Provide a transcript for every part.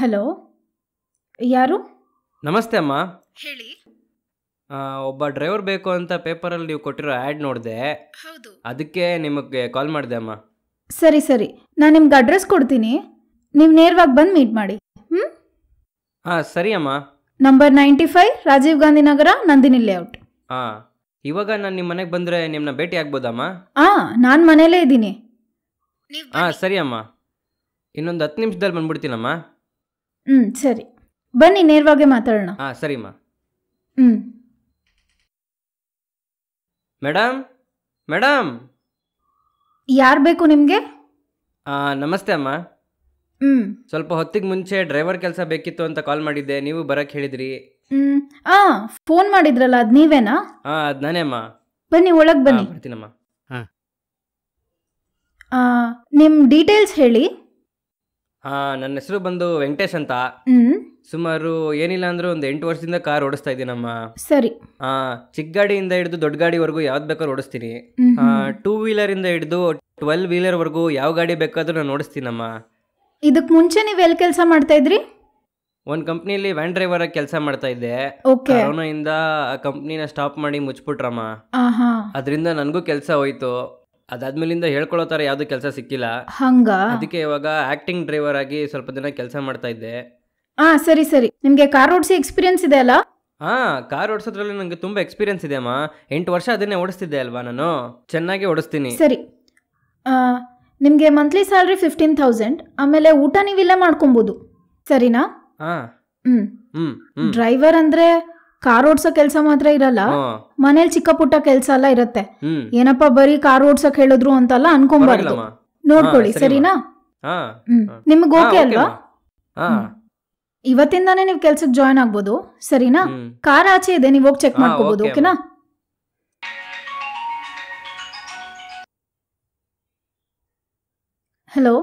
Hello, ಯಾರು? ನಮಸ್ತೆ ಅಮ್ಮ. ಹೇಳಿ. ಒಬ್ಬ ಡ್ರೈವರ್ ಬೇಕು ಅಂತ ಪೇಪರಲ್ಲಿ ನೀವು ಕೊಟ್ಟಿರೋ ಆ್ಯಡ್ ನೋಡಿದೆ. ಹೌದು. ಅದಕ್ಕೆ ನಿಮಗೆ ಕಾಲ್ ಮಾಡಿದೆ ಅಮ್ಮ. ಸರಿ ಸರಿ, ನಾನು ನಿಮ್ಗೆ ಅಡ್ರೆಸ್ ಕೊಡ್ತೀನಿ, ನೀವು ನೇರವಾಗಿ ಬಂದು ಮೀಟ್ ಮಾಡಿ. ಹಾಂ ಸರಿ ಅಮ್ಮ. Number 95 Rajiv Gandhi Nagar, Nandini layout. ಹಾಂ, ಇವಾಗ ನಾನು ನಿಮ್ಮ ಮನೆಗೆ ಬಂದರೆ ನಿಮ್ಮನ್ನ ಭೇಟಿ ಆಗ್ಬೋದಮ್ಮ? ನಾನು ಮನೇಲೇ ಇದ್ದೀನಿ. ಹಾಂ ಸರಿ ಅಮ್ಮ, ಇನ್ನೊಂದು 10 ನಿಮಿಷದಲ್ಲಿ ಬಂದ್ಬಿಡ್ತೀನಮ್ಮ. ಸರಿ, ಬನ್ನಿ ನೇರವಾಗೇ ಮಾತಾಡೋಣ. ಹಾಂ ಸರಿಮ್ಮ. ಹ್ಞೂ. Madam madam. ಯಾರು ಬೇಕು ನಿಮಗೆ? ನಮಸ್ತೆ ಅಮ್ಮ. ಸ್ವಲ್ಪ ಹೊತ್ತಿಗೆ ಮುಂಚೆ ಡ್ರೈವರ್ ಕೆಲಸ ಬೇಕಿತ್ತು ಅಂತ ಕಾಲ್ ಮಾಡಿದ್ದೆ, ನೀವು ಬರಕ್ಕೆ ಹೇಳಿದ್ರಿ. ಫೋನ್ ಮಾಡಿದ್ರಲ್ಲ, ಅದು ನೀವೇನಾ? ಅದು ನಾನೇ ಅಮ್ಮ. ಬನ್ನಿ ಒಳಗೆ ಬನ್ನಿ. ಬರ್ತೀನಮ್ಮ. ನಿಮ್ಮ ಡೀಟೇಲ್ಸ್ ಹೇಳಿ. ನನ್ನ ಹೆಸರು ಬಂದು ವೆಂಕಟೇಶ್ ಅಂತ. ಸುಮಾರು ಏನಿಲ್ಲ ಅಂದ್ರೂ ಒಂದು 8 ವರ್ಷದಿಂದ ಕಾರ್ ಓಡಿಸ್ತಾ ಇದ್ದೀನಮ್ಮ. ಸರಿ. ಚಿಕ್ಕ ಗಾಡಿಯಿಂದ ಹಿಡಿದು ದೊಡ್ಡ ಗಾಡಿವರೆಗೂ ಯಾವ್ದು ಬೇಕಾದ್ರೂ ಓಡಿಸ್ತೀನಿ. 2 ವೀಲರಿಂದ ಹಿಡಿದು 12 ವೀಲರ್ವರೆಗೂ ಯಾವ ಗಾಡಿ ಬೇಕಾದ್ರೂ ನಾನು ಓಡಿಸ್ತೀನಮ್ಮ. ಇದಕ್ಕೆ ಮುಂಚೆ ನೀವು ಎಲ್ಲಿ ಕೆಲಸ ಮಾಡ್ತಾ ಇದ್ರಿ? ಒಂದು ಕಂಪ್ನಿಯಲ್ಲಿ ವ್ಯಾನ್ ಡ್ರೈವರ್ ಆಗಿ ಕೆಲಸ ಮಾಡ್ತಾ ಇದ್ದೆ. ಕೊರೋನಾಯಿಂದ ಆ ಕಂಪ್ನಿನ ಸ್ಟಾಪ್ ಮಾಡಿ ಮುಚ್ಚಿಬಿಟ್ರಮ್ಮ. ಅದರಿಂದ ನನಗೂ ಕೆಲಸ ಹೋಯ್ತು. ಅದಾದ್ಮೇಲಿಂದ ಹೇಳ್ಕೊಳ್ಳೋ ಥರ ಯಾವುದು ಕೆಲಸ ಸಿಕ್ಕಿಲ್ಲ. ಅದಕ್ಕೆ ಇವಾಗ ಆಕ್ಟಿಂಗ್ ಡ್ರೈವರ್ ಆಗಿ ಸ್ವಲ್ಪ ದಿನ ಕೆಲಸ ಮಾಡ್ತಾ ಇದ್ದೆ. ಸರಿ ಸರಿ, ನಿಮಗೆ ಕಾರ್ ಓಡಿಸಿ ಎಕ್ಸ್ಪೀರಿಯನ್ಸ್ ಇದೆ ಅಲ್ಲ? ಕಾರ್ ಓಡಿಸೋದ್ರಲ್ಲಿ ನನಗೆ ತುಂಬ ಎಕ್ಸ್ಪೀರಿಯನ್ಸ್ ಇದೆ ಅಮ್ಮ. 8 ವರ್ಷ ಅದನ್ನೇ ಓಡಿಸ್ತಿದ್ದೆ ಅಲ್ವಾ, ನಾನು ಚೆನ್ನಾಗಿ ಓಡಿಸ್ತೀನಿ. ಸರಿ, ನಿಮಗೆ ಮಂತ್ಲಿ ಸ್ಯಾಲ್ರಿ 15,000, ಆಮೇಲೆ ಊಟ ನೀವಿಲ್ಲೇ ಮಾಡ್ಕೊಬೋದು, ಸರಿನಾ? ಡ್ರೈವರ್ ಅಂದ್ರೆ ಕಾರ್ ಓಡ್ಸೋ ಕೆಲಸ ಮಾತ್ರ ಇರಲ್ಲ, ಮನೇಲಿ ಚಿಕ್ಕ ಪುಟ್ಟ ಕೆಲಸ ಎಲ್ಲ ಇರುತ್ತೆ. ಏನಪ್ಪಾ ಬರೀ ಕಾರ್ ಓಡ್ಸಕ್ ಹೇಳಿದ್ರು ಅಂತಲ್ಲ ಅನ್ಕೊಂಬಾರ್ದು, ನೋಡ್ಕೊಳ್ಳಿ, ಸರಿನಾ? ನಿಮ್ಗೆ ಓಕೆ ಅಲ್ವಾ? ಇವತ್ತಿಂದಾನೇ ನೀವು ಕೆಲ್ಸಕ್ಕೆ ಜಾಯ್ನ್ ಆಗ್ಬೋದು, ಸರಿನಾ? ಕಾರ್ ಆಚೆ ಇದೆ, ನೀವು ಹೋಗಿ ಚೆಕ್ ಮಾಡ್ಕೋಬಹುದು, ಓಕೆನಾ? ಹಲೋ,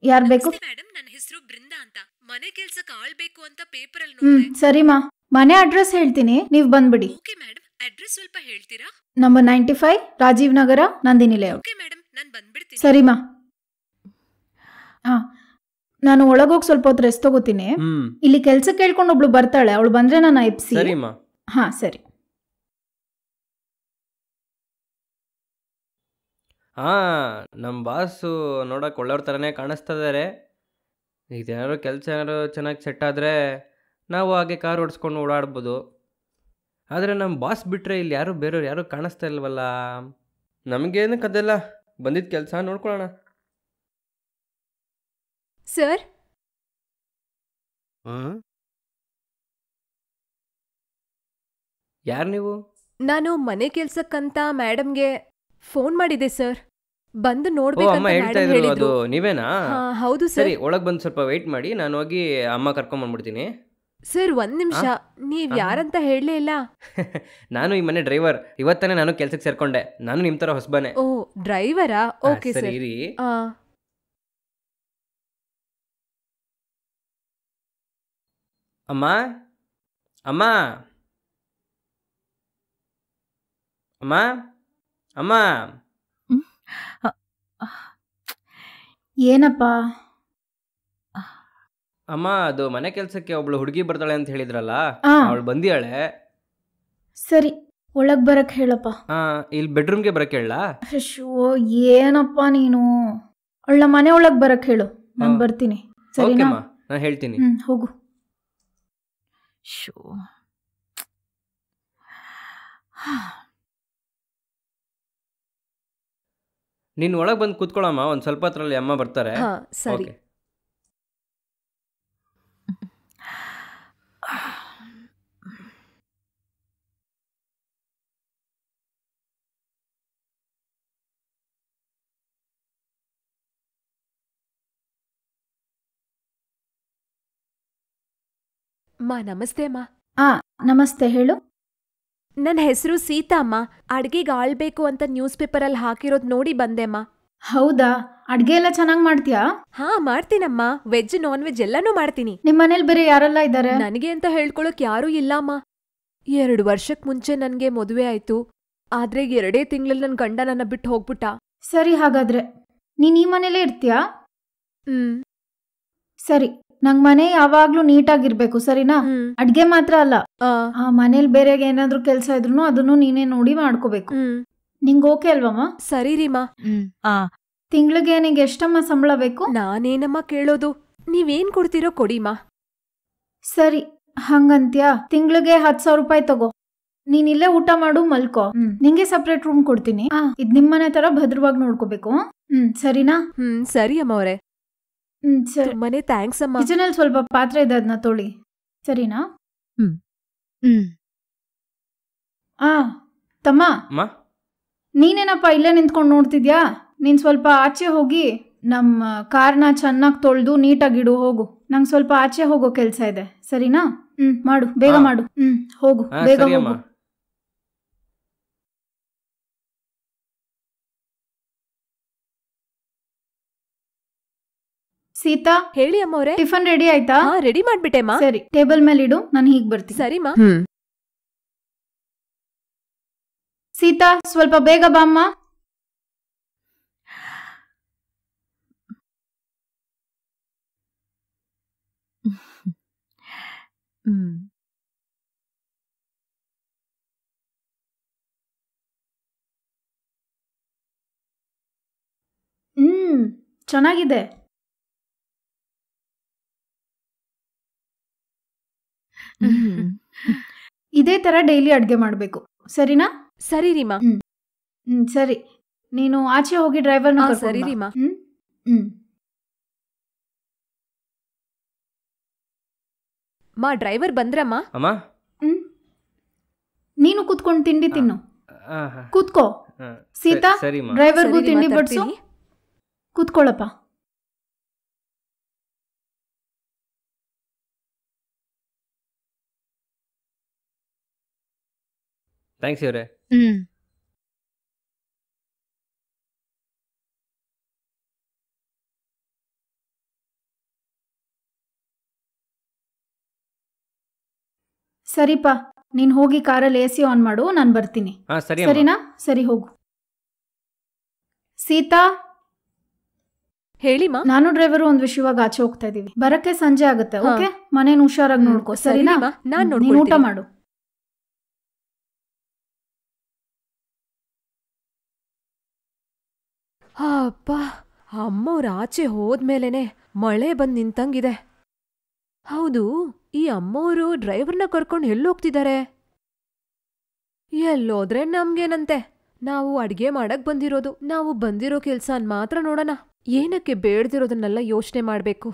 ಯಾರು ಬೇಕು? ಮೇಡಮ್, ನನ್ನ ಹೆಸರು ಬೃಂದಾ ಅಂತ. ಮನೆ ಕೆಲಸಕ್ಕೆ ಆಳ್ ಬೇಕು ಅಂತ ಪೇಪರ್ ಅಲ್ಲಿ ನೋಡಿದೆ. ಸರಿಮಾ, ಮನೆ ಅಡ್ರೆಸ್ ಹೇಳ್ತೀನಿ, ನೀವು ಬಂದ್ಬಿಡಿ. ಓಕೆ ಮೇಡಮ್, ಅಡ್ರೆಸ್ ಸ್ವಲ್ಪ ಹೇಳ್ತೀರಾ? ನಂಬರ್ 95 ರಾಜೀವ್ ನಗರ, ನಂದಿನಿ ಲೇಔಟ್. ಓಕೆ ಮೇಡಮ್, ನಾನು ಬಂದ್ಬಿಡ್ತೀನಿ. ಸರಿಮಾ. ನಾನು ಒಳಗೋಗಿ ಸ್ವಲ್ಪ ಹೊತ್ತು ರೆಸ್ಟ್ ತಗೋತೀನಿ. ಇಲ್ಲಿ ಕೆಲಸ ಕೇಳ್ಕೊಂಡು ಒಬ್ಳು ಬರ್ತಾಳೆ, ಅವಳು ಬಂದ್ರೆ ನಾನು ಎಪ್ಸಿ. ಸರಿ. ನಮ್ಮ ಬಾಸು ನೋಡಕ್ಕೆ ಒಳ್ಳೆಯವ್ರ ಥರನೇ ಕಾಣಿಸ್ತಾ ಇದ್ದಾರೆ. ಇದೇನಾದ್ರು ಕೆಲಸ ಏನಾದ್ರು ಚೆನ್ನಾಗಿ ಸೆಟ್ ಆದರೆ ನಾವು ಹಾಗೆ ಕಾರ್ ಓಡಿಸ್ಕೊಂಡು ಓಡಾಡ್ಬೋದು. ಆದರೆ ನಮ್ಮ ಬಾಸ್ ಬಿಟ್ಟರೆ ಇಲ್ಲಿ ಯಾರು ಬೇರೆಯವ್ರು ಯಾರೂ ಕಾಣಿಸ್ತಾ ಇಲ್ವಲ್ಲ. ನಮಗೇನಕ್ಕೆ ಅದೆಲ್ಲ, ಬಂದಿದ್ದ ಕೆಲಸ ನೋಡ್ಕೊಳ್ಳೋಣ. ಸರ್, ಯಾರು ನೀವು? ನಾನು ಮನೆ ಕೆಲ್ಸಕ್ಕಂತ ಮೇಡಮ್ಗೆ ಫೋನ್ ಮಾಡಿದೆ ಸರ್. ಬಂದು ನೋಡ್ಬೇಕು ಅಮ್ಮ ಹೇಳ್ತಾ ಇದ್ರು, ಅದು ನೀವೇನಾ? ಹೌದು ಸರ್. ಸರಿ, ಒಳಗೆ ಬಂದು ಸ್ವಲ್ಪ ವೆಯ್ಟ್ ಮಾಡಿ, ನಾನು ಹೋಗಿ ಅಮ್ಮ ಕರ್ಕೊಂಡ್ ಬಂದ್ಬಿಡ್ತೀನಿ. ಸರ್, 1 ನಿಮಿಷ, ನೀವ್ ಯಾರಂತ ಹೇಳಲೇ ಇಲ್ಲ. ನಾನು ಈ ಮನೆ ಡ್ರೈವರ್. ಇವತ್ತಾನೆ ನಾನು ಕೆಲ್ಸಕ್ಕೆ ಸೇರ್ಕೊಂಡೆ. ನಾನು ನಿಮ್ ತರ ಹೊಸಬನೆ. ಓ, ಡ್ರೈವರಾ? Okay sir. ಇರಿ. ಅಮ್ಮ ಅಮ್ಮ ಅಮ್ಮ ಅಮ್ಮ. ಏನಪ್ಪ? ಅಮ್ಮ, ಅದು ಮನೆ ಕೆಲ್ಸಕ್ಕೆ ಒಬ್ಳು ಹುಡುಗಿ ಬರ್ತಾಳೆ ಅಂತ ಹೇಳಿದ್ರಲ್ಲ, ಅವಳು ಬಂದಿಯಾಳೆ. ಸರಿ, ಒಳಗ್ ಬರಕ್ ಹೇಳಪ್ಪ. ಇಲ್ಲಿ ಬೆಡ್ರೂಮ್ಗೆ ಬರಕ್ ಹೇಳ. ಏನಪ್ಪ ನೀನು, ಅವಳ ಮನೆ ಒಳಗ್ ಬರಕ್ ಹೇಳು, ನಾನು ಬರ್ತೀನಿ, ಸರಿನಾ? ನಾನು ಹೇಳ್ತೀನಿ. ಹೋಗು. ನೀನು ಒಳಗೆ ಬಂದು ಕೂತ್ಕೊಳ್ಳಮ್ಮ, ಒಂದು ಸ್ವಲ್ಪ ಹೊತ್ತರಲ್ಲಿ ಅಮ್ಮ ಬರ್ತಾರೆ. ಸರಿ. ನಮಸ್ತೆ ಅಮ್ಮ. ನಮಸ್ತೆ, ಹೇಳು. ನನ್ನ ಹೆಸರು ಸೀತಾ ಅಮ್ಮ. ಅಡ್ಗೆಗೆ ಆಳ್ಬೇಕು ಅಂತ ನ್ಯೂಸ್ ಪೇಪರ್ ಅಲ್ಲಿ ಹಾಕಿರೋದ್ ನೋಡಿ ಬಂದೆ ಅಮ್ಮ. ಹೌದಾ? ಅಡ್ಗೆ ಎಲ್ಲ ಚೆನ್ನಾಗಿ ಮಾಡ್ತೀಯಾ? ಮಾಡ್ತೀನಮ್ಮ. ವೆಜ್ ನಾನ್ ವೆಜ್ ಎಲ್ಲಾನು ಮಾಡ್ತೀನಿ. ನಿಮ್ ಮನೇಲಿ ಬೇರೆ ಯಾರೆಲ್ಲ ಇದ್ದಾರೆ? ನನಗೆ ಅಂತ ಹೇಳ್ಕೊಳಕ್ ಯಾರೂ ಇಲ್ಲ ಅಮ್ಮ. 2 ವರ್ಷಕ್ ಮುಂಚೆ ನನ್ಗೆ ಮದುವೆ ಆಯ್ತು. ಆದ್ರೆ 2 ತಿಂಗಳಲ್ಲಿ ನನ್ ಗಂಡ ನನ್ನ ಬಿಟ್ಟು ಹೋಗ್ಬಿಟ್ಟ. ಸರಿ, ಹಾಗಾದ್ರೆ ನೀನ್ ಈ ಮನೇಲೇ ಇರ್ತೀಯಾ? ಹ್ಮ್ ಸರಿ, ನಂಗ್ ಮನೆ ಯಾವಾಗ್ಲೂ ನೀಟಾಗಿರ್ಬೇಕು ಸರಿನಾ? ಅಡ್ಗೆ ಮಾತ್ರ ಅಲ್ಲ, ಮನೇಲಿ ಬೇರೆ ಏನಾದ್ರೂ ಕೆಲ್ಸ ಇದ್ರು ಅದನ್ನು ನೀನೇ ನೋಡಿ ಮಾಡ್ಕೋಬೇಕು. ನಿಂಗ್ ಓಕೆ ಅಲ್ವಮ್ಮ? ಸರಿ ರೀಮಾ. ತಿಂಗ್ಳಿಗೆ ನಿಂಗೆ ಎಷ್ಟಮ್ಮ ಸಂಬಳ ಬೇಕು? ನಾನೇನಮ್ಮ ಕೇಳೋದು, ನೀವೇನ್ ಕೊಡ್ತೀರೋ ಕೊಡಿಮಾ. ಸರಿ ಹಂಗಂತ್ಯಾ, ತಿಂಗ್ಳಿಗೆ 10,000 ರೂಪಾಯಿ ತಗೋ. ನೀನ್ ಇಲ್ಲೇ ಊಟ ಮಾಡು, ಮಲ್ಕೋ. ನಿಂಗೆ ಸಪ್ರೇಟ್ ರೂಮ್ ಕೊಡ್ತೀನಿ. ಇದ್ ನಿಮ್ಮನೆ ತರ ಭದ್ರವಾಗಿ ನೋಡ್ಕೋಬೇಕು. ಸರಿನಾ? ಸರಿ ಅಮ್ಮ ಅವ್ರೆ. ಸರಿ. ಮನೆ ಥ್ಯಾಂಕ್ಸ್ ಅಮ್ಮ. ಕಿಚನಲ್ಲಿ ಸ್ವಲ್ಪ ಪಾತ್ರೆ ಇದೆ, ಅದನ್ನ ತೊಳಿ. ಸರಿನಾ? ತಮ್ಮ, ನೀನೇನಪ್ಪ ಇಲ್ಲೇ ನಿಂತ್ಕೊಂಡು ನೋಡ್ತಿದ್ಯಾ? ನೀನ್ ಸ್ವಲ್ಪ ಆಚೆ ಹೋಗಿ ನಮ್ಮ ಕಾರ್ನ ಚೆನ್ನಾಗಿ ತೊಳೆದು ನೀಟಾಗಿಡು. ಹೋಗು, ನಂಗೆ ಸ್ವಲ್ಪ ಆಚೆ ಹೋಗೋ ಕೆಲ್ಸ ಇದೆ. ಸರಿನಾ? ಮಾಡು, ಬೇಗ ಮಾಡು. ಹೋಗು, ಬೇಗ ಹೋಗು. ಸೀತಾ, ಹೇಳಿ ಅಮ್ಮ ಅವ್ರೆ. ಟಿಫನ್ ರೆಡಿ ಆಯ್ತಾ? ರೆಡಿ ಮಾಡ್ಬಿಟ್ಟೆ ಮಾ. ಸರಿ, ಟೇಬಲ್ ಮೇಲೆ ಇಡು, ನಾನು ಹೀಗ್ ಬರ್ತೀನಿ. ಸರಿ ಮಾ. ಸೀತಾ, ಸ್ವಲ್ಪ ಬೇಗ ಬಾಮ್ಮ. ಚೆನ್ನಾಗಿದೆ. ಇದೇ ತರ ಡೈಲಿ ಅಡ್ಗೆ ಮಾಡ್ಬೇಕು. ಸರಿನಾ? ಸರಿ ರೀಮಾ. ಸರಿ, ನೀನು ಆಚೆ ಹೋಗಿ ಡ್ರೈವರ್ನ ಕರ್ಕೊಂಡು ಬಾ. ಸರಿ ರೀಮಾ. ಮಾ, ಡ್ರೈವರ್ ಬಂದ್ರಮ್ಮ? ಅಮ್ಮ, ನೀನು ಕೂತ್ಕೊಂಡು ತಿಂಡಿ ತಿನ್ನು. ಕೂತ್ಕೋ. ಸೀತಾ, ಡ್ರೈವರ್ಗೂ ತಿಂಡಿ ಬಡ್ಸು. ಕೂತ್ಕೊಳ್ಳಪ್ಪ. ಥ್ಯಾಂಕ್ಸ್ ಇವ್ರೆ. ಸರಿಪ, ನೀನ್ ಹೋಗಿ ಕಾರಲ್ಲಿ AC ಆನ್ ಮಾಡು, ನಾನು ಬರ್ತೀನಿ. ಸರಿನಾ? ಸರಿ, ಹೋಗು. ಸೀತಾ, ಹೇಳಿಮಾ. ನಾನು ಡ್ರೈವರು ಒಂದ್ ವಿಷಯವಾಗಿ ಆಚೆ ಹೋಗ್ತಾ ಇದೀವಿ. ಬರಕ್ಕೆ ಸಂಜೆ ಆಗುತ್ತೆ. ಓಕೆ, ಮನೇನ ಹುಷಾರಾಗಿ ನೋಡ್ಕೋ. ಸರಿನಾ? ನೀನ್ ಊಟ ಮಾಡು. ಅಪ್ಪ, ಅಮ್ಮವ್ರ ಆಚೆ ಹೋದ್ಮೇಲೆನೆ ಮಳೆ ಬಂದ್ ನಿಂತಂಗಿದೆ. ಹೌದು, ಈ ಅಮ್ಮವ್ರು ಡ್ರೈವರ್ನ ಕರ್ಕೊಂಡು ಎಲ್ಲೋಗ್ತಿದ್ದಾರೆ? ಎಲ್ಲೋದ್ರೆ ನಮ್ಗೇನಂತೆ, ನಾವು ಅಡ್ಗೆ ಮಾಡಕ್ ಬಂದಿರೋದು. ನಾವು ಬಂದಿರೋ ಕೆಲ್ಸನ್ ಮಾತ್ರ ನೋಡೋಣ. ಏನಕ್ಕೆ ಬೇಡ್ದಿರೋದನ್ನೆಲ್ಲ ಯೋಚನೆ ಮಾಡ್ಬೇಕು.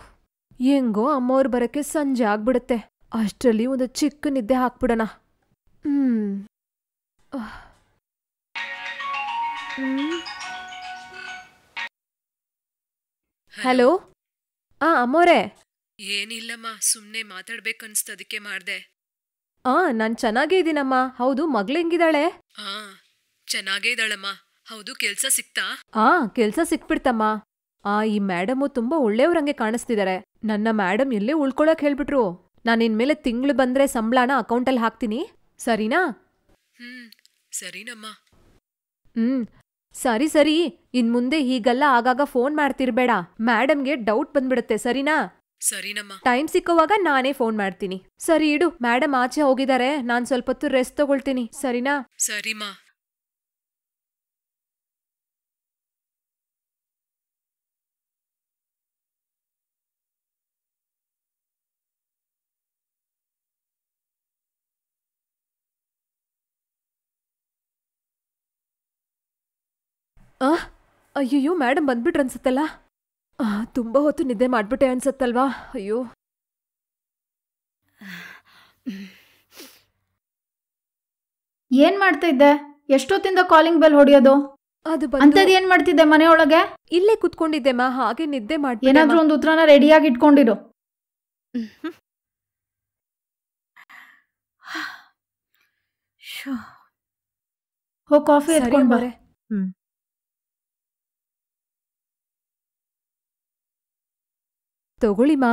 ಹೆಂಗೋ ಅಮ್ಮವ್ರು ಬರಕ್ಕೆ ಸಂಜೆ ಆಗ್ಬಿಡುತ್ತೆ. ಅಷ್ಟ್ರಲ್ಲಿ ಒಂದು ಚಿಕ್ಕ ನಿದ್ದೆ ಹಾಕ್ಬಿಡೋಣ. ಹಲೋ. ಅಮ್ಮೋರೆ. ಏನಿಲ್ಲಮ್ಮ, ಸುಮ್ನೆ ಮಾತಾಡ್ಬೇಕನ್ಸ್ತದಕ್ಕೆ ಮಾಡ್ದೆ. ನಾನ್ ಚೆನ್ನಾಗೇ ಇದೀನಮ್ಮ. ಹೌದು, ಮಗ್ಳು ಹೆಂಗಿದಾಳೆ? ಚೆನ್ನಾಗೇ ಇದ್ದಾಳಮ್ಮ. ಹೌದು, ಕೆಲ್ಸ ಸಿಕ್ತಾ? ಕೆಲ್ಸ ಸಿಕ್ಬಿಡ್ತಮ್ಮ. ಈ ಮೇಡಮು ತುಂಬಾ ಒಳ್ಳೆಯವ್ರಂಗೆ ಕಾಣಿಸ್ತಿದ್ದಾರೆ. ನನ್ನ ಮೇಡಮ್ ಎಲ್ಲೇ ಉಳ್ಕೊಳಕ್ ಹೇಳ್ಬಿಟ್ರು. ನಾನಿನ್ಮೇಲೆ ತಿಂಗ್ಳು ಬಂದ್ರೆ ಸಂಬಳನ ಅಕೌಂಟಲ್ಲಿ ಹಾಕ್ತೀನಿ. ಸರಿನಾ? ಸರಿನಮ್ಮ. ಸರಿ ಸರಿ, ಇನ್ಮುಂದೆ ಹೀಗೆಲ್ಲ ಆಗಾಗ ಫೋನ್ ಮಾಡ್ತಿರ್ಬೇಡ. ಮೇಡಮ್ಗೆ ಡೌಟ್ ಬಂದ್ಬಿಡುತ್ತೆ. ಸರಿನಾ? ಸರಿನಮ್ಮ. ಟೈಮ್ ಸಿಕ್ಕುವಾಗ ನಾನೇ ಫೋನ್ ಮಾಡ್ತೀನಿ. ಸರಿ ಇಡು, ಮೇಡಮ್ ಆಚೆ ಹೋಗಿದ್ದಾರೆ. ನಾನ್ ಸ್ವಲ್ಪ ಹೊತ್ತು ರೆಸ್ಟ್ ತಗೊಳ್ತೀನಿ. ಸರಿನಾ? ಸರಿಮಾ. ಅಯ್ಯಯ್ಯೋ, ಮೇಡಮ್ ಬಂದ್ಬಿಟ್ರು ಅನ್ಸತ್ತಲ್ಲ. ತುಂಬಾ ಹೊತ್ತು ನಿದ್ದೆ ಮಾಡ್ಬಿಟ್ಟೆ ಅನ್ಸತ್ತಲ್ವಾ? ಅಯ್ಯೋ. ಏನ್ ಮಾಡ್ತಾ ಇದ್ದೆ? ಎಷ್ಟೊತ್ತಿಂದ ಕಾಲಿಂಗ್ ಬೆಲ್ ಹೊಡಿಯೋದು? ಅಂತದ್ ಏನ್ ಮಾಡ್ತಿದ್ದೆ ಮನೆಯೊಳಗೆ? ಇಲ್ಲೇ ಕುತ್ಕೊಂಡಿದ್ದೆಮ್ಮ, ಹಾಗೆ ನಿದ್ದೆ ಮಾಡ್ಬಿಟ್ಟೆ. ಏನಾದ್ರೂ ಒಂದು ಉತ್ತರನ ರೆಡಿಯಾಗಿ ಇಟ್ಕೊಂಡಿರು. ಹೋ, ಕಾಫಿ ಎತ್ಕೊಂಡ್ ಬಾ. ತಗೊಳ್ಳಿಮಾ.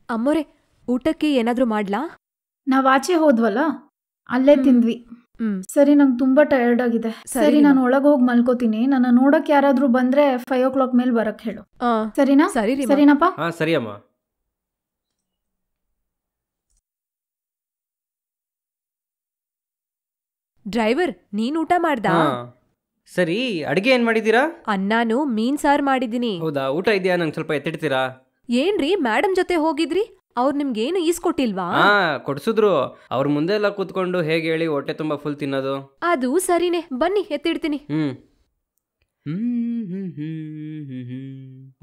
ಅಮ್ಮೋರೆ, ಊಟಕ್ಕೆ ಏನಾದ್ರೂ ಮಾಡ್ಲಾ? ನಾವ್ ಆಚೆ ಹೋದ್ವಲ್ಲ ಅಲ್ಲೇ ತಿಂದ್ವಿ. ಸರಿ, ನಂಗೆ ತುಂಬಾ ಟಯರ್ಡ್ ಆಗಿದೆ. ಸರಿ, ನಾನು ಒಳಗೆ ಹೋಗಿ ಮಲ್ಕೋತೀನಿ. ನನ್ನ ನೋಡಕ್ ಯಾರಾದ್ರೂ ಬಂದ್ರೆ 5 o'clock ಮೇಲೆ ಬರಕ್ ಹೇಳು. ಸರಿನಾ? ಸರಿನಪ್ಪ? ಹಾ ಸರಿ ಅಮ್ಮ. ಡ್ರೈವರ್, ನೀನ್ ಊಟ ಮಾಡ್ದಾ? ಸರಿ, ಅಡಿಗೆ ಏನ್ ಮಾಡಿದೀರಾ? ಅನ್ನಾನು ಮೀನ್ ಸಾರ್ ಮಾಡಿದೀನಿ. ಹೌದಾ, ಊಟ ಇದೆಯಾ? ನಂಗೆ ಸ್ವಲ್ಪ ಎತ್ತಿಡ್ತೀರಾ? ಏನ್ರಿ, ಮೇಡಮ್ ಜೊತೆ ಹೋಗಿದ್ರಿ? ಅವ್ರು ನಿಮ್ಗೇನು ಈಸ್ಕೊಟ್ಟಿಲ್ವಾ? ಕೊಡ್ಸಿದ್ರು. ಅವ್ರ ಮುಂದೆ ಎಲ್ಲ ಕೂತ್ಕೊಂಡು ಹೇಗೆ ಹೇಳಿ ಹೊಟ್ಟೆ ತುಂಬಾ ಫುಲ್ ತಿನ್ನೋದು? ಅದು ಸರಿನೇ, ಬನ್ನಿ ಎತ್ತಿಡ್ತೀನಿ.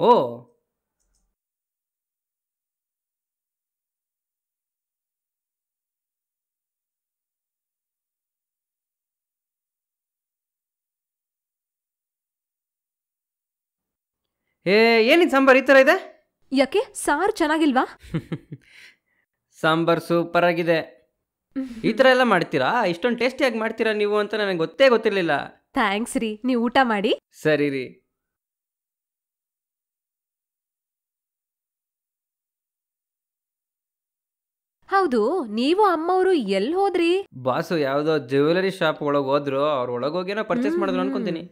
ಓ, ಏನಿದ್ ಸಾಂಬಾರ್ ಈ ತರ ಇದೆ? ಯಾಕೆ, ಸಾರ್ ಚೆನ್ನಾಗಿಲ್ವಾ? ಸಾಂಬಾರ್ ಸೂಪರ್ ಆಗಿದೆ. ಈ ತರ ಎಲ್ಲ ಮಾಡ್ತೀರಾ? ಇಷ್ಟೊಂದು ಟೇಸ್ಟಿಯಾಗಿ ಮಾಡ್ತೀರಾ ನೀವು ಅಂತ ನನಗೆ ಗೊತ್ತಿರ್ಲಿಲ್ಲ. ಥ್ಯಾಂಕ್ಸ್ ರೀ, ನೀವು ಊಟ ಮಾಡಿ. ಸರಿ ರೀ. ಹೌದು, ನೀವು ಅಮ್ಮವ್ರು ಎಲ್ಲಿ ಹೋದ್ರಿ? ಬಾಸು ಯಾವ್ದೋ ಜ್ಯುವೆಲರಿ ಶಾಪ್ ಒಳಗೆ ಹೋದ್ರು. ಅವ್ರ ಒಳಗೋಗೇನೋ ಪರ್ಚೇಸ್ ಮಾಡಿದ್ರು ಅನ್ಕೊಂತೀನಿ.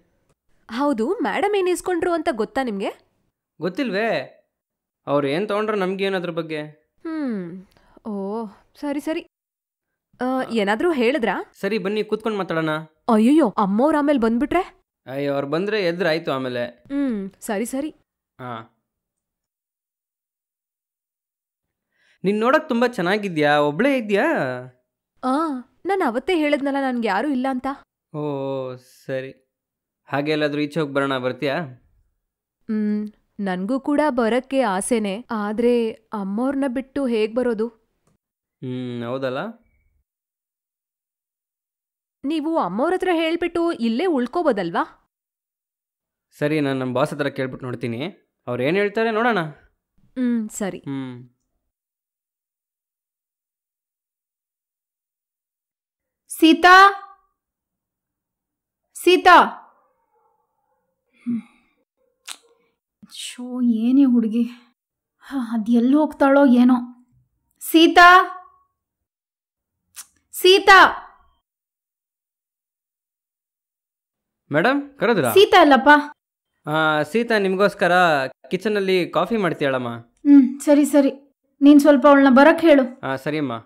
ಹೌದು, ಮೇಡಮ್ ಏನ್ ಇಸ್ಕೊಂಡ್ರು ಅಂತ ಗೊತ್ತಾ ನಿಮ್ಗೆ? ಗೊತ್ತಿಲ್ವೇ? ಅವ್ರು ಏನ್ ತಗೊಂಡ್ರು ನಮ್ಗೇನದ್ರ ಬಗ್ಗೆ? ಓ, ಸರಿ ಸರಿ. ಏನಾದ್ರೂ ಹೇಳಿದ್ರಾ? ಸರಿ, ಬನ್ನಿ ಕೂತ್ಕೊಂಡು ಮಾತಾಡೋಣ. ಅಯ್ಯಯ್ಯೋ, ಅಮ್ಮವ್ರ ಆಮೇಲೆ ಬಂದ್ಬಿಟ್ರೆ? ಅಯ್ಯೋ, ಅವ್ರು ಬಂದ್ರೆ ಎದ್ರ ಆಯ್ತು ಆಮೇಲೆ. ಸರಿ ಸರಿ. ನೀನ್ ನೋಡಕ್ ತುಂಬಾ ಚೆನ್ನಾಗಿದ್ಯಾ. ಒಬ್ಳೇ ಇದ್ಯಾ? ನಾನು ಅವತ್ತೇ ಹೇಳಿದ್ನಲ್ಲ ನನ್ಗೆ ಯಾರು ಇಲ್ಲ ಅಂತ. ಓ ಸರಿ, ಹಾಗೆ ಎಲ್ಲಾದ್ರೂ ಈಚೆ ಹೋಗಿ ಬರೋಣ, ಬರ್ತೀಯಾ? ನನ್ಗೂ ಕೂಡ ಬರಕ್ಕೆ ಆಸೆನೆ, ಆದ್ರೆ ಅಮ್ಮವ್ರನ್ನ ಬಿಟ್ಟು ಹೇಗ್ ಬರೋದು? ಹೌದಲ್ಲ. ನೀವು ಅಮ್ಮವ್ರ ಹತ್ರ ಹೇಳ್ಬಿಟ್ಟು ಇಲ್ಲೇ ಉಳ್ಕೋಬೋದಲ್ವಾ? ಸರಿ, ನಾನು ನಮ್ಮ ಬಾಸ್ ಹತ್ರ ಕೇಳ್ಬಿಟ್ಟು ನೋಡ್ತೀನಿ. ಅವ್ರು ಏನು ಹೇಳ್ತಾರೆ ನೋಡೋಣ. ಸರಿ. ಸೀತಾ, ಸೀತಾ. ಶೋ, ಏನೇ ಹುಡುಗಿ, ಅದೆಲ್ಲಿ ಹೋಗ್ತಾಳೋ ಏನೋ. ಸೀತಾ, ಸೀತಾ. ಮೇಡಮ್ ಕರೆದ್ರಾ? ಸೀತಾ ಅಲ್ಲಪ್ಪ. ಸೀತಾ ನಿಮಗೋಸ್ಕರ ಕಿಚನಲ್ಲಿ ಕಾಫಿ ಮಾಡ್ತೀಯಳಮ್ಮ. ಸರಿ ಸರಿ, ನೀನು ಸ್ವಲ್ಪ ಅವಳನ್ನ ಬರಕ್ಕೆ ಹೇಳು. ಸರಿ ಅಮ್ಮ,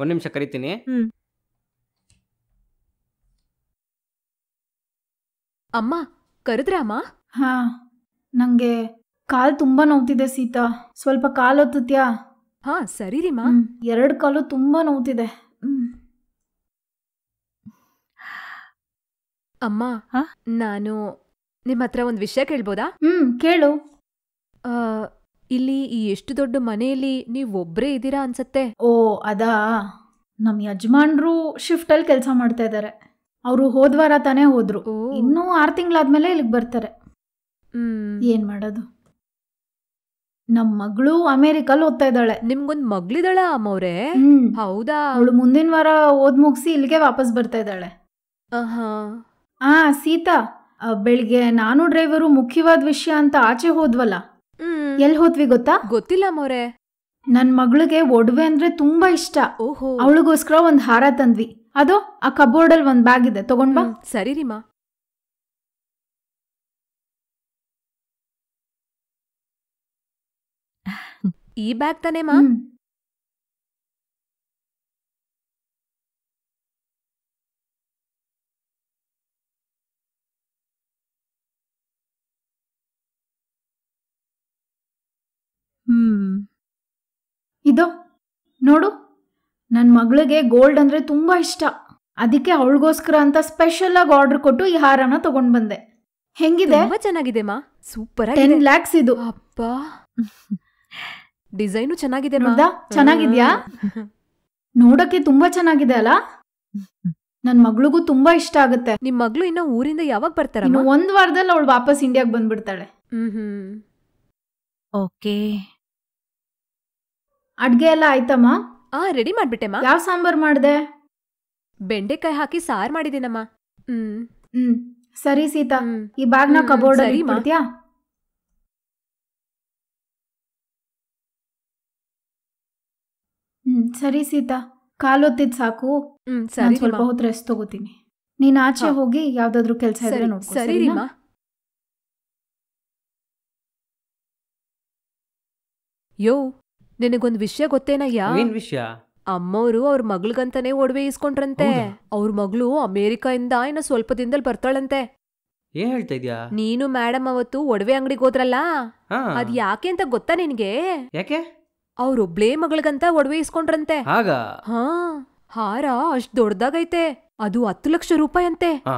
ಒಂದು ನಿಮಿಷ ಕರಿತೀನಿ. ಅಮ್ಮ ಕರೆದ್ರಮ್ಮ? ನಂಗೆ ಕಾಲು ತುಂಬಾ ನೋವ್ತಿದೆ ಸೀತಾ, ಸ್ವಲ್ಪ ಕಾಲು ಹೊತ್ತುತ್ಯಾ? ಸರಿ ರೀಮ್ಮ. 2 ಕಾಲು ತುಂಬಾ ನೋವ್ತಿದೆ. ಅಮ್ಮ, ನಾನು ನಿಮ್ಮ ಹತ್ರ ಒಂದು ವಿಷಯ ಕೇಳ್ಬೋದಾ? ಕೇಳು. ಇಲ್ಲಿ ಈ ಎಷ್ಟು ದೊಡ್ಡ ಮನೆಯಲ್ಲಿ ನೀವು ಒಬ್ರೇ ಇದ್ದೀರಾ ಅನ್ಸತ್ತೆ. ಓ ಅದಾ, ನಮ್ಮ ಯಜಮಾನ್ರು ಶಿಫ್ಟಲ್ಲಿ ಕೆಲಸ ಮಾಡ್ತಾ ಇದ್ದಾರೆ. ಅವರು ಹೋದ್ವಾರ ತಾನೇ ಹೋದ್ರು. ಇನ್ನೂ 6 ತಿಂಗಳಾದ್ಮೇಲೆ ಇಲ್ಲಿಗೆ ಬರ್ತಾರೆ. ಏನ್ ಮಾಡೋದು, ನಮ್ಮ ಮಗಳು ಅಮೇರಿಕಲ್ಲಿ ಓದ್ತಾ ಇದ್ದಾಳೆ. ನಿಮ್ಗೊಂದ್ ಮಗಳಿದಾಳ ಅಮ್ಮವ್ರೆ? ಹೌದಾ? ಅವಳು ಮುಂದಿನ ವಾರ ಓದ್ ಮುಗಿಸಿ ಇಲ್ಲಿಗೆ ವಾಪಸ್ ಬರ್ತಾ ಇದ್ದಾಳೆ. ಸೀತಾ, ಬೆಳಿಗ್ಗೆ ನಾನು ಡ್ರೈವರು ಮುಖ್ಯವಾದ ವಿಷಯ ಅಂತ ಆಚೆ ಹೋದ್ವಲ್ಲ, ಎಲ್ಲಿ ಹೋದ್ವಿ ಗೊತ್ತಾ? ಗೊತ್ತಿಲ್ಲ ಅಮ್ಮವ್ರೆ. ನನ್ ಮಗಳಿಗೆ ಒಡವೆ ಅಂದ್ರೆ ತುಂಬಾ ಇಷ್ಟ. ಓಹೋ, ಅವಳಿಗೋಸ್ಕರ ಒಂದ್ ಹಾರ ತಂದ್ವಿ. ಅದು ಆ ಕಬೋರ್ಡಲ್ಲಿ ಒಂದ್ ಬ್ಯಾಗ್ ಇದೆ, ತಗೊಂಡ್ಬಾ. ಸರಿ ರೀಮ್ಮ. ಈ ಬ್ಯಾಗ್ ತಾನೇಮ್ಮ? ಇದು ನೋಡು, ನನ್ನ ಮಗಳಿಗೆ ಗೋಲ್ಡ್ ಅಂದ್ರೆ ತುಂಬಾ ಇಷ್ಟ. ಅದಕ್ಕೆ ಅವಳಿಗೋಸ್ಕರ ಅಂತ ಸ್ಪೆಷಲ್ ಆಗಿ ಆರ್ಡರ್ ಕೊಟ್ಟು ಈ ಹಾರನ ತಗೊಂಡ್ ಬಂದೆ. ಹೆಂಗಿದೆ? ತುಂಬಾ ಚೆನ್ನಾಗಿದೆ ಮಾ, ಸೂಪರ್ ಆಗಿದೆ. 10 lakhs ಇದು. ಅಪ್ಪ, ಡಿಸೈನು ಚೆನ್ನಾಗಿದೆ. ಚೆನ್ನಾಗಿದ್ಯಾ? ನೋಡಕ್ಕೆ ತುಂಬಾ ಚೆನ್ನಾಗಿದೆ ಅಲ್ಲ? ನನ್ ಮಗಳಿಗೂ ತುಂಬಾ ಇಷ್ಟ ಆಗುತ್ತೆ. ನಿಮ್ ಮಗಳು ಇನ್ನ ಊರಿಂದ ಯಾವಾಗ ಬರ್ತಾರ? 1 ವಾರದಲ್ಲಿ ಅವಳು ವಾಪಸ್ ಇಂಡಿಯಾಗ್ ಬಂದ್ಬಿಡ್ತಾಳೆ. ಓಕೆ. ಅಡ್ಗೆ ಎಲ್ಲ ಆಯ್ತಮ್ಮ? ರೆಡಿ ಮಾಡ್ಬಿಟ್ಟೆಮ್ಮ. ಯಾವ ಸಾಂಬಾರ್ ಮಾಡ್ದೆ? ಬೆಂಡೆಕಾಯಿ ಹಾಕಿ ಸಾರ್ ಮಾಡಿದೀನಮ್ಮ. ಸರಿ ಸೀತಾ, ಈ ಬ್ಯಾಗ್ನ ಕಬೋರ್ಡ್ ಅಲ್ಲಿ ಇಟ್ಬಿಡ್ತೀಯಾ? ಸರಿ ಸೀತಾ, ಕಾಲೊತ್ತಿದ್ ಸಾಕು. ಸರಿ ನಾನು ಸ್ವಲ್ಪ ರೀಮಾ. ಹೊತ್ತು ರೆಸ್ಟ್ ತಗೋತೀನಿ. ನೀನ್ ಆಚೆ ಹಾ. ಹೋಗಿ ಯಾವ್ದಾದ್ರು ಕೆಲಸ ಇದ್ರೆ ಸರಿ ನೋಡ್ಕೊ. ಸರಿ ಸರಿನಾ? ರೀಮಾ. ಯೋ, ನಿನಗೊಂದ್ ವಿಷಯ ಗೊತ್ತೇನಯ್ಯ? ಏನ್ ವಿಷಯ? ಅಮ್ಮೋರು ಅವ್ರ ಮಗ್ಳಿಗಂತಾನೆ ಒಡವೆ ಇಸ್ಕೊಂಡ್ರಂತೆ. ಹೌದಾ? ಅವ್ರ ಮಗಳು ಅಮೇರಿಕಾಯಿಂದ ಇನ್ನ ಸ್ವಲ್ಪ ದಿನದಲ್ಲಿ ಬರ್ತಾಳಂತೆ. ಏನ್ ಹೇಳ್ತಾ ಇದ್ಯಾ? ನೀನು ಮೇಡಮ್ ಅವತ್ತು ಒಡವೆ ಅಂಗಡಿಗೆ ಹೋದ್ರಲ್ಲ, ಹಾ. ಅದ್ ಯಾಕೆ ಅಂತ ಗೊತ್ತಾ ನಿನ್ಗೆ? ಯಾಕೆ? ಅವ್ರೊಬ್ಳೇ ಮಗಳಿಗಂತ ಒಡವೆ ಇಸ್ಕೊಂಡ್ರಂತೆ. ಆಗ ಹಾ, ಹಾರ ಅಷ್ಟ್ ದೊಡ್ಡದಾಗೈತೆ. ಅದು 10 ಲಕ್ಷ ರೂಪಾಯಿ ಅಂತೆ. ಆ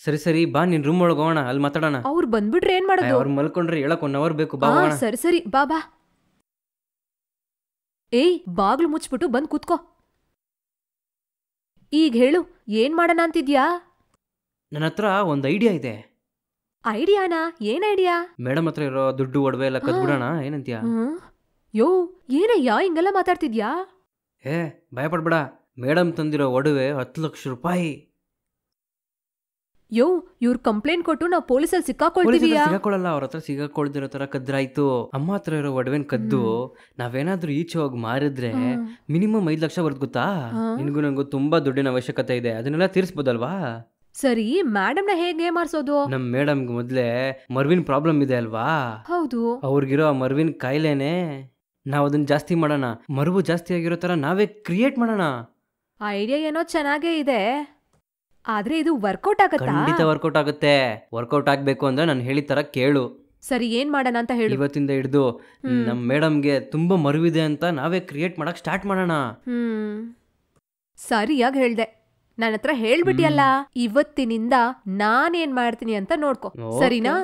ಸರಿ ಸರಿ, ಬಾ ನಿನ್ ರೂಮ್ ಒಳಗೆ ಹೋಗೋಣ, ಅಲ್ಲಿ ಮಾತಾಡೋಣ. ಅವ್ರು ಬಂದ್ಬಿಟ್ರೆ ಏನ್ ಮಾಡೋದು? ಅವ್ರು ಮಲ್ಕೊಂಡ್ರೆ ಹೇಳಕ್ 1 ಅವರ್ ಬೇಕು, ಬಾ ಆ, ಹೋಗೋಣ. ಸರಿ ಸರಿ, ಬಾ ಬಾ. ಏಯ್, ಬಾಗ್ಲು ಮುಚ್ಬಿಟ್ಟು ಬಂದ್ ಕೂತ್ಕೋ. ಈಗ ಹೇಳು, ಏನ್ ಮಾಡೋಣ ಅಂತಿದ್ಯಾ? ನನ್ನ ಹತ್ರ ಒಂದು ಐಡಿಯಾ ಇದೆ. ಐಡಿಯಾನಾ? ಏನ್ ಐಡಿಯಾ? ಮೇಡಮ್ ಹತ್ರ ಇರೋ ದುಡ್ಡು ಒಡವೆ ಎಲ್ಲ ಕದ್ಬಿಡೋಣ, ಏನಂತೀಯ? ಯೋ, ಏನಯ್ಯ ಹಿಂಗೆಲ್ಲ ಮಾತಾಡ್ತಿದ್ಯಾ? ಏ, ಭಯ ಪಡ್ಬೇಡ. ಮೇಡಮ್ ತಂದಿರೋ ಒಡವೆ 10 ಲಕ್ಷ ರೂಪಾಯಿ. ಯೋ, ಇವ್ರು ಕಂಪ್ಲೇಂಟ್ ಕೊಟ್ಟು ನಾವು ಪೊಲೀಸಲ್ಲಿ ಸಿಕ್ಕಾಕೊಳ್ತೀವಿಯಾ? ಸಿಗಾಕೊಳ್ಳಲ್ಲ, ಅವ್ರ ಹತ್ರ ಸಿಗಾಕೊಳ್ದಿರೋ ತರ ಕದ್ರಾಯ್ತು. ಅಮ್ಮ ಹತ್ರ ಇರೋ ಒಡವೆನ್ ಕದ್ದು ನಾವೇನಾದ್ರೂ ಈಚೆ ಹೋಗಿ ಮಾರಿದ್ರೆ ಮಿನಿಮಮ್ 5 ಲಕ್ಷ ಬರ್ದು, ಗೊತ್ತಾ? ನಿನ್ಗೂ ನಂಗೂ ತುಂಬಾ ದುಡ್ಡಿನ ಅವಶ್ಯಕತೆ ಇದೆ, ಅದನ್ನೆಲ್ಲ ತೀರಿಸಬಹುದಲ್ವಾ? ಸರಿ, ಮೇಡಮ್ನ ಹೇಗೆ ಮಾರ್ಸೋದು? ನಮ್ ಮೇಡಮ್ಗೆ ಮೊದ್ಲೇ ಮರ್ವಿನ್ ಪ್ರಾಬ್ಲಮ್ ಇದೆ ಅಲ್ವಾ? ಹೌದು. ಅವ್ರಿಗಿರೋ ಆ ಮರ್ವಿನ್ ಕಾಯಿಲೆನೆ. ನಾವ್ ಅದನ್ನ ಜಾಸ್ತಿ ಮಾಡೋಣ, ಮರುವು ಜಾಸ್ತಿ ಆಗಿರೋ ತರ ನಾವೇ ಕ್ರಿಯೇಟ್ ಮಾಡೋಣ. ಐಡಿಯಾ ಏನೋ ಚೆನ್ನಾಗೇ ಇದೆ, ಆದ್ರೆ ಇದು ವರ್ಕೌಟ್ ಆಗತ್ತಾ? ಖಂಡಿತ ವರ್ಕೌಟ್ ಆಗುತ್ತೆ. ವರ್ಕೌಟ್ ಆಗ್ಬೇಕು ಅಂದ್ರೆ ನಾನು ಹೇಳಿದ ತರ ಕೇಳು. ಸರಿ, ಏನ್ ಮಾಡೋಣ ಅಂತ ಹೇಳು. ಇವತ್ತಿಂದ ಹಿಡಿದು ನಮ್ ಮೇಡಮ್ಗೆ ತುಂಬಾ ಮರುವಿದೆ ಅಂತ ನಾವೇ ಕ್ರಿಯೇಟ್ ಮಾಡಕ್ ಸ್ಟಾರ್ಟ್ ಮಾಡೋಣ. ಸರಿಯಾಗಿ ಹೇಳ್ದೆ. ನನ್ನ ಹತ್ರ ಹೇಳ್ಬಿಟ್ಟಿಯಲ್ಲ, ಇವತ್ತಿನಿಂದ ನಾನೇನ್ ಮಾಡ್ತೀನಿ ಅಂತ ನೋಡ್ಕೊ. ಸರಿನಾ?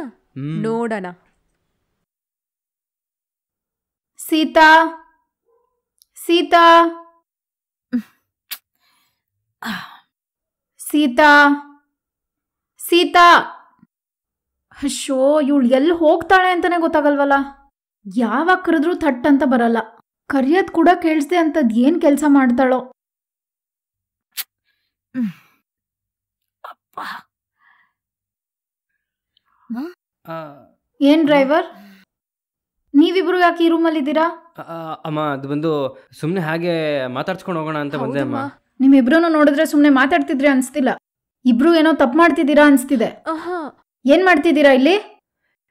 ನೋಡೋಣ. ಸೀತಾ, ಸೀತಾ, ಸೀತಾ, ಸೀತಾ. ಅಶ್ಶೋ, ಇವಳು ಎಲ್ಲಿ ಹೋಗ್ತಾಳೆ ಅಂತಾನೆ ಗೊತ್ತಾಗಲ್ವಲ್ಲ. ಯಾವಾಗ ಕರೆದ್ರೂ ಥಟ್ ಅಂತ ಬರಲ್ಲ. ಕರಿಯೋದ್ ಕೂಡ ಕೇಳಿಸ್ದೆ ಅಂತದ್ ಏನ್ ಕೆಲಸ ಮಾಡ್ತಾಳೋ. ಏನ್ ಡ್ರೈವರ್, ನೀವಿಬ್ರು ಯಾಕೆ ಈ ರೂಮಲ್ಲಿ ಇದ್ದೀರಾ? ಅಮ್ಮ, ಅದು ಬಂದು ಸುಮ್ನೆ ಹಾಗೆ ಮಾತಾಡ್ಸ್ಕೊಂಡು ಹೋಗೋಣ ಅಂತ ಬಂದೆ ಅಮ್ಮ. ನಿಮ್ಮಿಬ್ರು ನೋಡಿದ್ರೆ ಸುಮ್ನೆ ಮಾತಾಡ್ತಿದ್ರೆ ಅನ್ಸ್ತಿಲ್ಲ. ಇಬ್ರು ಏನೋ ತಪ್ಪು ಮಾಡ್ತಿದ್ದೀರಾ ಅನ್ಸ್ತಿದೆ. ಏನ್ ಮಾಡ್ತಿದ್ದೀರಾ ಇಲ್ಲಿ?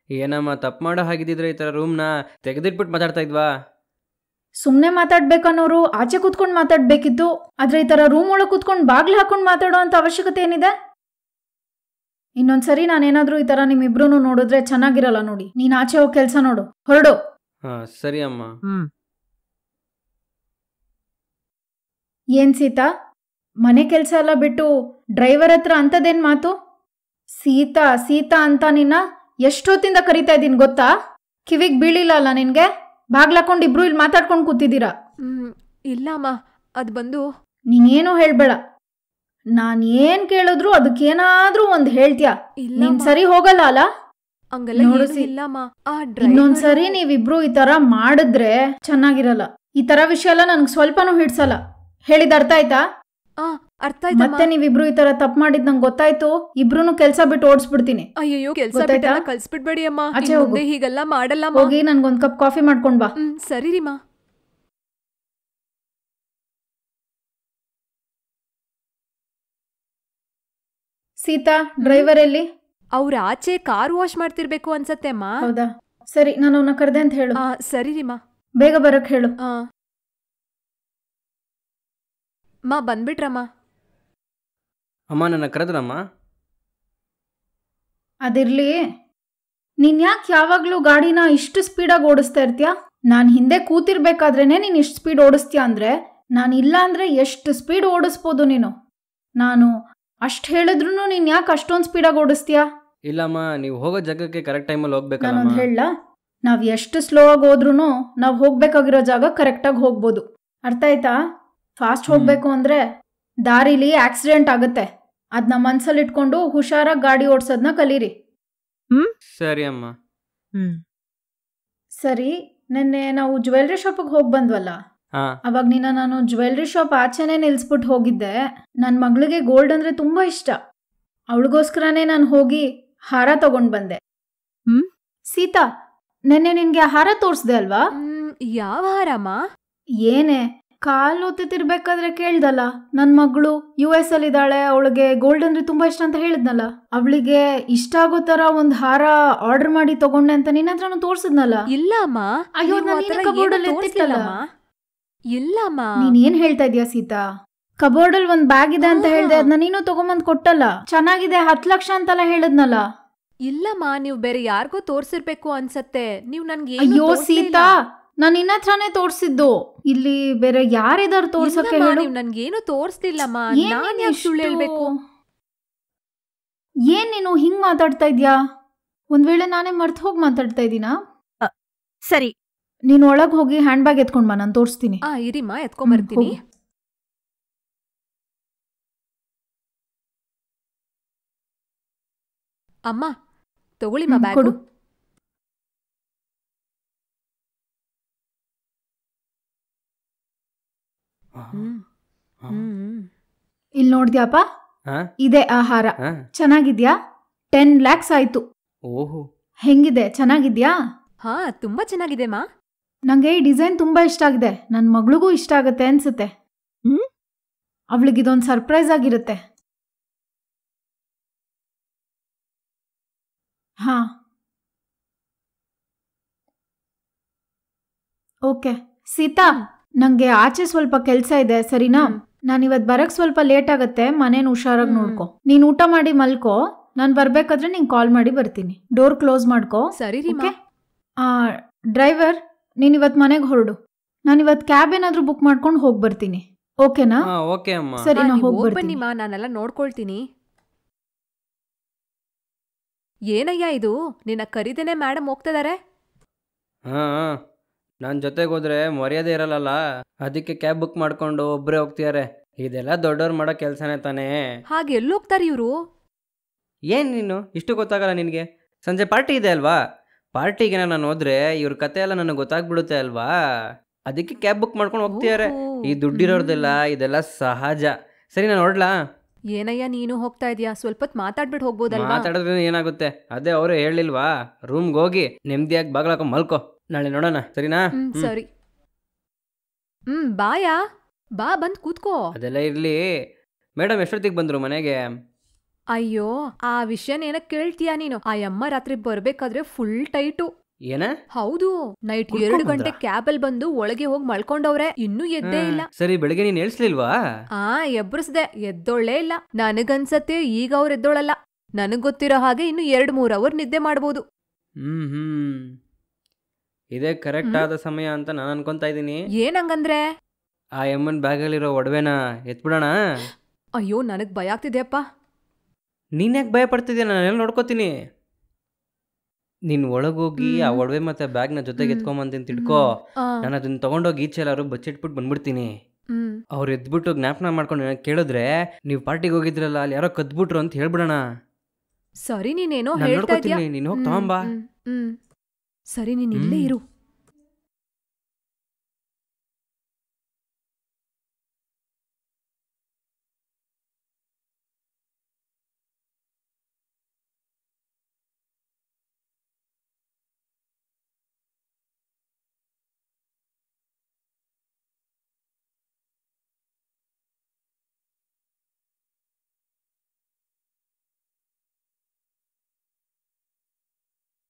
ಏನಮ್ಮ, ತಪ್ಪು ಮಾಡೋ ಹಾಗಿದ್ರೆ ಈ ತರ ರೂಮ್ನ ತೆಗೆದಿಟ್ಬಿಟ್ಟು ಮಾತಾಡ್ತಾ ಇದ್ವಾ? ಸುಮ್ನೆ ಮಾತಾಡ್ಬೇಕನ್ನೋರು ಆಚೆ ಕೂತ್ಕೊಂಡು ಮಾತಾಡ್ಬೇಕಿತ್ತು. ಆದ್ರೆ ಈ ತರ ರೂಮ್ ಒಳಗೆ ಕೂತ್ಕೊಂಡು ಬಾಗ್ಲು ಹಾಕೊಂಡು ಮಾತಾಡೋ ಅಂತ ಅವಶ್ಯಕತೆ ಏನಿದೆ? ಇನ್ನೊಂದ್ಸರಿ ನಾನೇನಾದ್ರೂ ಈ ತರ ನಿಮ್ಮಿಬ್ರು ನೋಡಿದ್ರೆ ಚೆನ್ನಾಗಿರಲ್ಲ ನೋಡಿ. ನೀನ್ ಆಚೆ ಹೋಗಿ ಕೆಲ್ಸ ನೋಡು, ಹೊರಡು. ಹಾ, ಸರಿ ಅಮ್ಮ. ಏನ್ ಸೀತಾ, ಮನೆ ಕೆಲ್ಸ ಎಲ್ಲ ಬಿಟ್ಟು ಡ್ರೈವರ್ ಹತ್ರ ಅಂತದೇನ್ ಮಾತು? ಸೀತಾ ಸೀತಾ ಅಂತ ನಿನ್ನ ಎಷ್ಟೊತ್ತಿಂದ ಕರಿತಾ ಇದ್ದೀನಿ ಗೊತ್ತಾ? ಕಿವಿಗ್ ಬೀಳಿಲ್ಲ ಅಲ್ಲ ನಿನ್ಗೆ? ಬಾಗ್ಲಾಕೊಂಡು ಇಬ್ರು ಇಲ್ಲಿ ಮಾತಾಡ್ಕೊಂಡು ಕೂತಿದ್ದೀರಾ. ಇಲ್ಲಮ್ಮ, ಅದ್ ಬಂದು. ನೀನೇನು ಹೇಳ್ಬೇಡ. ನಾನ್ ಏನ್ ಕೇಳಿದ್ರು ಅದಕ್ಕೇನಾದ್ರೂ ಒಂದ್ ಹೇಳ್ತೀಯ. ನೀನ್ ಸರಿ ಹೋಗಲ್ಲ ಅಲ್ಲ? ಇನ್ನೊಂದ್ಸರಿ ನೀವಿಬ್ರು ಈ ತರ ಮಾಡಿದ್ರೆ ಚೆನ್ನಾಗಿರಲ್ಲ. ಈ ತರ ವಿಷಯ ಎಲ್ಲ ನನ್ಗೆ ಸ್ವಲ್ಪನೂ ಹಿಡ್ಸಲ್ಲ. ಹೇಳಿದ ಅರ್ಥ ಆಯ್ತಾ? ಮತ್ತೆ ನೀವಿಬ್ರು ಈ ತರ ತಪ್ಪು ಮಾಡಿದ್ ನಂಗೆ ಗೊತ್ತಾಯ್ತು. ಇಬ್ರು ಕೆಲ್ಸ ಬಿಟ್ಟು ಓಡಿಸ್ಬಿಡ್ತೀನಿ. ಅಯ್ಯೋ, ಕೆಲಸ ಕಳ್ಸ್ಬಿಡ್ಬೇಡಿ ಅಮ್ಮ. ಆಚೆ ಹೋಗಿ, ಹೀಗೆಲ್ಲ ಮಾಡಲ್ಲ. ಹೋಗಿ ನನ್ಗೊಂದ್ ಕಪ್ ಕಾಫಿ ಮಾಡ್ಕೊಂಡ್ ಬಾ. ಸರಿ ರೀಮಾ. ಸೀತಾ, ಡ್ರೈವರ್ ಎಲ್ಲಿ? ಅವ್ರ ಆಚೆ ಕಾರ್ ವಾಶ್ ಮಾಡ್ತಿರ್ಬೇಕು ಅನ್ಸತ್ತೆ ಅಮ್ಮ. ಹೌದಾ, ಸರಿ, ನಾನು ಅವನ್ನ ಕರೆದೆ ಅಂತ ಹೇಳು. ಸರಿ ರೀಮಾ. ಬೇಗ ಬರಕ್ ಹೇಳು. ಮಾ, ಬಂದ್ಬಿಟ್ರಮ್ಮ. ಅಮ್ಮ, ನನ್ನ ಕರೆದ್ರಮ್ಮ. ಅದಿರ್ಲಿ, ನೀನ್ ಯಾಕೆ ಯಾವಾಗ್ಲೂ ಗಾಡಿನ ಇಷ್ಟು ಸ್ಪೀಡಾಗಿ ಓಡಿಸ್ತಾ ಇರ್ತೀಯ? ನಾನ್ ಹಿಂದೆ ಕೂತಿರ್ಬೇಕಾದ್ರೇನೆ ನೀನ್ ಇಷ್ಟು ಸ್ಪೀಡ್ ಓಡಿಸ್ತೀಯ ಅಂದ್ರೆ, ನಾನು ಇಲ್ಲ ಅಂದ್ರೆ ಎಷ್ಟು ಸ್ಪೀಡ್ ಓಡಿಸ್ಬೋದು ನೀನು. ನಾನು ಅಷ್ಟು ಹೇಳಿದ್ರು ನೀನ್ ಯಾಕೆ ಅಷ್ಟೊಂದು ಸ್ಪೀಡಾಗಿ ಓಡಿಸ್ತೀಯ? ಇಲ್ಲಮ್ಮ, ನೀವು ಹೋಗೋ ಜಾಗಕ್ಕೆ ಕರೆಕ್ಟ್ ಟೈಮಲ್ಲಿ ಹೋಗ್ಬೇಕಲ್ಲ. ನಾನೊಂದು ಹೇಳ, ನಾವ್ ಎಷ್ಟು ಸ್ಲೋ ಆಗಿ ಹೋದ್ರೂ ನಾವ್ ಹೋಗ್ಬೇಕಾಗಿರೋ ಜಾಗ ಕರೆಕ್ಟಾಗಿ ಹೋಗ್ಬೋದು. ಅರ್ಥ ಆಯ್ತಾ? ಫಾಸ್ಟ್ ಹೋಗ್ಬೇಕು ಅಂದ್ರೆ ದಾರಿಲಿ ಆಕ್ಸಿಡೆಂಟ್ ಆಗುತ್ತೆ. ಅದನ್ನ ಮನ್ಸಲ್ಲಿ ಇಟ್ಕೊಂಡು ಹುಷಾರಾಗಿ ಗಾಡಿ ಓಡಿಸೋದನ್ನ ಕಲೀರಿ. ಸರಿ ಅಮ್ಮ. ಸರಿ, ನಿನ್ನೆ ನಾವು ಜ್ಯುವೆಲ್ರಿ ಶಾಪಿಗೆ ಹೋಗಿ ಬಂದ್ವಲ್ಲ, ಅವಾಗ ನಾನು ಜ್ಯುವೆಲ್ರಿ ಶಾಪ್ ಆಚೆನೆ ನಿಲ್ಸ್ಬಿಟ್ಟು ಹೋಗಿದ್ದೆ. ನನ್ನ ಮಗಳಿಗೆ ಗೋಲ್ಡ್ ಅಂದ್ರೆ ತುಂಬಾ ಇಷ್ಟ. ಅವಳಿಗೋಸ್ಕರನೇ ನಾನು ಹೋಗಿ ಹಾರ ತಗೊಂಡ್ ಬಂದೆ. ಸೀತಾ, ನೆನ್ನೆ ನಿನ್ಗೆ ಹಾರ ತೋರಿಸ್ದೆ ಅಲ್ವಾ? ಯಾವ ಹಾರಮ್ಮ? ಏನೇ ಕಾಲ್ ಹೊತ್ತಿರ್ಬೇಕಾದ್ರೆ ಕೇಳ್ದಲ್ಲ, ನನ್ ಮಗಳು US ಅಲ್ಲಿ ಇದ್ದಾಳೆ, ಅವಳಿಗೆ ಗೋಲ್ಡ್ ಅಂದ್ರೆ ತುಂಬಾ ಇಷ್ಟ ಅಂತ ಹೇಳಿದ್ನಲ್ಲ, ಅವಳಿಗೆ ಇಷ್ಟ ಆಗೋ ತರ ಒಂದ್ ಹಾರ ಆರ್ಡರ್ ಮಾಡಿ ತಗೊಂಡೆ ಅಂತ ನಿನ್ನ ಹತ್ರನೂ ತೋರ್ಸಿದ್ನಲ್ಲ. ಇಲ್ಲ ಅಮ್ಮ. ಅಯ್ಯೋ, ನೀವು ಆ ಥರ ನಾನು ಕಬೋರ್ಡ್ ಅಲ್ಲಿ ಏನೂ ಎತ್ತಿಟ್ಟಲ್ಲ. ತೋರ್ಸಿಲ್ಲಮ್ಮ. ಇಲ್ಲಮ್ಮ. ನೀನ್ ಏನ್ ಹೇಳ್ತಾ ಇದೀಯ ಸೀತಾ? ಕಬೋರ್ಡ್ ಅಲ್ಲಿ ಒಂದ್ ಬ್ಯಾಗ್ ಇದೆ ಅಂತ ಹೇಳ್ದೆ, ಅದನ್ನ ನೀನು ತಗೊಂಬಂದ್ ಕೊಟ್ಟಲ್ಲ. ಚೆನ್ನಾಗಿದೆ, 10 ಲಕ್ಷ ಅಂತೆಲ್ಲ ಹೇಳಿದ್ನಲ್ಲ. ಇಲ್ಲಮ್ಮ, ನೀವು ಬೇರೆ ಯಾರಿಗೋ ತೋರ್ಸಿರ್ಬೇಕು ಅನ್ಸತ್ತೆ. ನೀವು ನನ್ಗೆ ಅಯ್ಯೋ ಸೀತಾ, ನಾನ್ ನಿನ್ನ ಹತ್ರನೇ ತೋರ್ಸಿದ್ದು. ಇಲ್ಲಿ ಬೇರೆ ಯಾರಿದಾರು ತೋರ್ಸಕ್ಕೆ ಹೇಳು. ನೀವು ನನ್ಗೇನು ತೋರ್ಸ್ಲಿಲ್ಲಮ್ಮ. ಏನ್ ನಾನ್ ನೀನು ಯಾಕೆ ಸುಳ್ಳು ಇಷ್ಟು- ಹೇಳ್ಬೇಕು? ಏನ್ ನೀನು ಹಿಂಗ್ ಮಾತಾಡ್ತಾ ಇದ್ಯಾ? ಒಂದ್ ವೇಳೆ ನಾನೇ ಮರ್ತ್ ಹೋಗಿ ಮಾತಾಡ್ತಾ ಇದ್ದೀನಾ? ಸರಿ, ನೀನ್ ಒಳಗ್ ಹೋಗಿ ಹ್ಯಾಂಡ್ ಬ್ಯಾಗ್ ಎತ್ಕೊಂಡ್ ಬಾ, ನಾನು ತೋರಿಸ್ತೀನಿ. ಇರಿಮ್ಮ, ಎತ್ಕೊಂಬರ್ತೀನಿ. ಹೋಗು. ಅಮ್ಮ, ತಗೊಳ್ಳಿಮ್ಮ ಬ್ಯಾಗು. ಕೊಡು. ಹ್ಮ್ ಹ್ಮ್ ಇಲ್ಲಿ ನೋಡ್ದ್ಯಾಪ, ಹಾ ಇದೆ ಆಹಾರ. ಹಾ ಚೆನ್ನಾಗಿದ್ಯಾ? 10 lakhs ಆಯ್ತು. ಓಹೋ ಹೆಂಗಿದೆ, ಚೆನ್ನಾಗಿದ್ಯಾ? ಹಾ, ತುಂಬಾ ಚೆನ್ನಾಗಿದೆ ಮಾ. ನಂಗೆ ಈ ಡಿಸೈನ್ ತುಂಬಾ ಇಷ್ಟ ಆಗಿದೆ. ನನ್ ಮಗಳಿಗೂ ಇಷ್ಟ ಆಗತ್ತೆ ಅನ್ಸುತ್ತೆ. ಹ್ಮ್? ಅವಳಿಗಿದೊಂದು ಸರ್ಪ್ರೈಸ್ ಆಗಿರುತ್ತೆ. ಹಾ, ಓಕೆ ಸೀತಾ, ನಂಗೆ ಆಚೆ ಸ್ವಲ್ಪ ಕೆಲ್ಸ ಇದೆ, ಸರಿನಾ? ನಾನಿವತ್ ಬರಕ್ ಸ್ವಲ್ಪ ಲೇಟ್ ಆಗತ್ತೆ, ಮನೇನ ಹುಷಾರಾಗಿ ನೋಡ್ಕೊ. ನೀನ್ ಊಟ ಮಾಡಿ ಮಲ್ಕೋ, ನಾನ್ ಬರ್ಬೇಕಾದ್ರೆ ನಿಂಗೆ ಕಾಲ್ ಮಾಡಿ ಬರ್ತೀನಿ. ಡೋರ್ ಕ್ಲೋಸ್ ಮಾಡ್ಕೋ. ಸರಿ ರೀ ಮಾ. ಓಕೆ? ಡ್ರೈವರ್, ನೀನ್ ಇವತ್ ಮನೆಗೆ ಹೊರಡು. ನಾನಿವತ್ ಕ್ಯಾಬ್ ಏನಾದ್ರೂ ಬುಕ್ ಮಾಡ್ಕೊಂಡು ಹೋಗಿ ಬರ್ತೀನಿ. ಓಕೆನಾ? ಹಾ ಓಕೆ ಅಮ್ಮ. ಸರಿ, ನಾ ನೀವು ಹೋಗಿ ಹೋಗ್ ಬನ್ನಿ ಬರ್ತೀನಿ. ಮಾ, ನಾನೆಲ್ಲ ನೋಡ್ಕೊಳ್ತೀನಿ. ಏನಯ್ಯ ಇದು, ನಿನ್ನ ಕರಿದೇನೆ ಮೇಡಮ್ ಹೋಗ್ತಿದಾರೆ? ಹಾ ನನ್ನ ಜೊತೆಗೆ ಹೋದ್ರೆ ಮರ್ಯಾದೆ ಇರಲ್ಲ, ಅದಕ್ಕೆ ಕ್ಯಾಬ್ ಬುಕ್ ಮಾಡ್ಕೊಂಡು ಒಬ್ಬರೇ ಹೋಗ್ತಿದ್ದಾರೆ. ಇದೆಲ್ಲ ದೊಡ್ಡವ್ರು ಮಾಡೋ ಕೆಲಸನೇ ತಾನೇ. ಹಾಗೆ ಎಲ್ಲಿ ಹೋಗ್ತಾರೆ ಇವರು? ಏನು ನೀನು ಇಷ್ಟು ಗೊತ್ತಾಗಲ್ಲ ನಿನಗೆ? ಸಂಜೆ ಪಾರ್ಟಿ ಇದೆ ಅಲ್ವಾ, ಪಾರ್ಟಿಗೆ ನಾನು ಹೋದ್ರೆ ಇವ್ರ ಕತೆ ಎಲ್ಲ ನನಗೆ ಗೊತ್ತಾಗ್ಬಿಡುತ್ತೆ ಅಲ್ವಾ, ಅದಕ್ಕೆ ಕ್ಯಾಬ್ ಬುಕ್ ಮಾಡ್ಕೊಂಡು ಹೋಗ್ತಿದ್ದಾರೆ. ಈ ದುಡ್ಡಿರೋರ್ದೆಲ್ಲ ಇದೆಲ್ಲ ಸಹಜ. ಸರಿ, ನಾನು ಹೊರಡ್ಲಾ? ಏನಯ್ಯ ನೀನು ಹೋಗ್ತಾ ಇದೀಯಾ? ಸ್ವಲ್ಪ ಹೊತ್ತು ಮಾತಾಡ್ಬಿಟ್ಟು ಹೋಗ್ಬೋದಲ್ವಾ? ಮಾತಾಡಿದ್ರೆ ಏನಾಗುತ್ತೆ? ಅದೇ ಅವರೇ ಹೇಳಿಲ್ವಾ, ರೂಮ್ಗೆ ಹೋಗಿ ನೆಮ್ಮದಿಯಾಗಿ ಬಾಗ್ಲಾಕೊಂಡ್ ಮಲ್ಕೋ, ನಾಳೆ ನೋಡೋಣ, ಸರಿನಾ? ಸರಿ. ಬಾಯಾ, ಬಾ, ಬಂದ್ ಕೂತ್ಕೋ. ಅದೆಲ್ಲ ಇರ್ಲಿ. ಮೇಡಮ್ ಎಷ್ಟೊತ್ತಿಗೆ ಬಂದ್ರು ಮನೆಗೆ? ಅಯ್ಯೋ, ಆ ವಿಷಯನ ಏನಕ್ ಕೇಳ್ತೀಯಾ ನೀನು? ಆ ಅಮ್ಮ ರಾತ್ರಿ ಬರ್ಬೇಕಾದ್ರೆ ಫುಲ್ ಟೈಟು. ಏನ? ಹೌದು, ನೈಟ್ ಕುಡ್ಕೊಂಡ್ 2 ಗಂಟೆ ಬಂದ್ರಾ? ಕ್ಯಾಬಲ್ ಬಂದು ಒಳಗೆ ಹೋಗಿ ಮಲ್ಕೊಂಡವ್ರೆ, ಇನ್ನೂ ಎದ್ದೇ ಇಲ್ಲ. ಸರಿ, ಬೆಳಿಗ್ಗೆ ನೀನ್ ಹೇಳ್ಸ್ಲಿಲ್ವಾ? ಎಬ್ರಿಸ್ದೆ, ಎದ್ದೋಳೇ ಇಲ್ಲ. ನನಗನ್ಸತ್ತೆ ಈಗ ಅವ್ರು ಎದ್ದೋಳಲ್ಲ. ನನಗ್ ಗೊತ್ತಿರೋ ಹಾಗೆ ಇನ್ನು 2-3 ಅವರ್ ನಿದ್ದೆ ಮಾಡ್ಬೋದು. ಇದೇ ಕರೆಕ್ಟ್ ಆದ ಸಮಯ ಅಂತ ನಾನು ಅನ್ಕೊಂತಾ ಇದ್ದೀನಿ. ಏನಂಗಂದ್ರೆ? ಆ ಎಮ್ಮನ್ ಬ್ಯಾಗಲ್ಲಿರೋ ಒಡವೆನ ಎತ್ಬಿಡೋಣ. ಅಯ್ಯೋ, ನನಗ್ ಭಯ ಆಗ್ತಿದೆಯಪ್ಪ. ನೀನ್ ಯಾಕೆ ಭಯ ಪಡ್ತಿದ್ಯಾ? ನಾನು ಎಲ್ಲ ನೋಡ್ಕೋತೀನಿ. ನೀನ್ ಒಳಗೋಗಿ ಆ ಒಡವೆ ಮತ್ತೆ ಬ್ಯಾಗ್ನ ಜೊತೆಗೆ ಎತ್ಕೊಂಬಂತೀನಿ ತಿಳ್ಕೊ. ನಾನು ಅದನ್ನ ತಗೊಂಡೋಗಿ ಈಚೆ ಎಲ್ಲಾರು ಬಚ್ಚಿಟ್ಬಿಟ್ಟು ಬಂದ್ಬಿಡ್ತೀನಿ. ಅವ್ರು ಎದ್ಬಿಟ್ಟು ಜ್ಞಾಪನ ಮಾಡ್ಕೊಂಡು ಕೇಳಿದ್ರೆ ನೀವು ಪಾರ್ಟಿಗೆ ಹೋಗಿದ್ರಲ್ಲ, ಅಲ್ಲಿ ಯಾರೋ ಕದ್ಬಿಟ್ರು ಅಂತ ಹೇಳ್ಬಿಡೋಣ. ಸರಿ, ನೀನೇನೋ ನಾನು ಹೇಳ್ತಾ ಇದ್ಯಾ. ನೋಡ್ಕೋತೀನಿ, ನೀನ್ ಹೋಗಿ ತಗೊಂಬಾ. ಸರಿ, ನೀನ್ ಇಲ್ಲೇ ಇರು.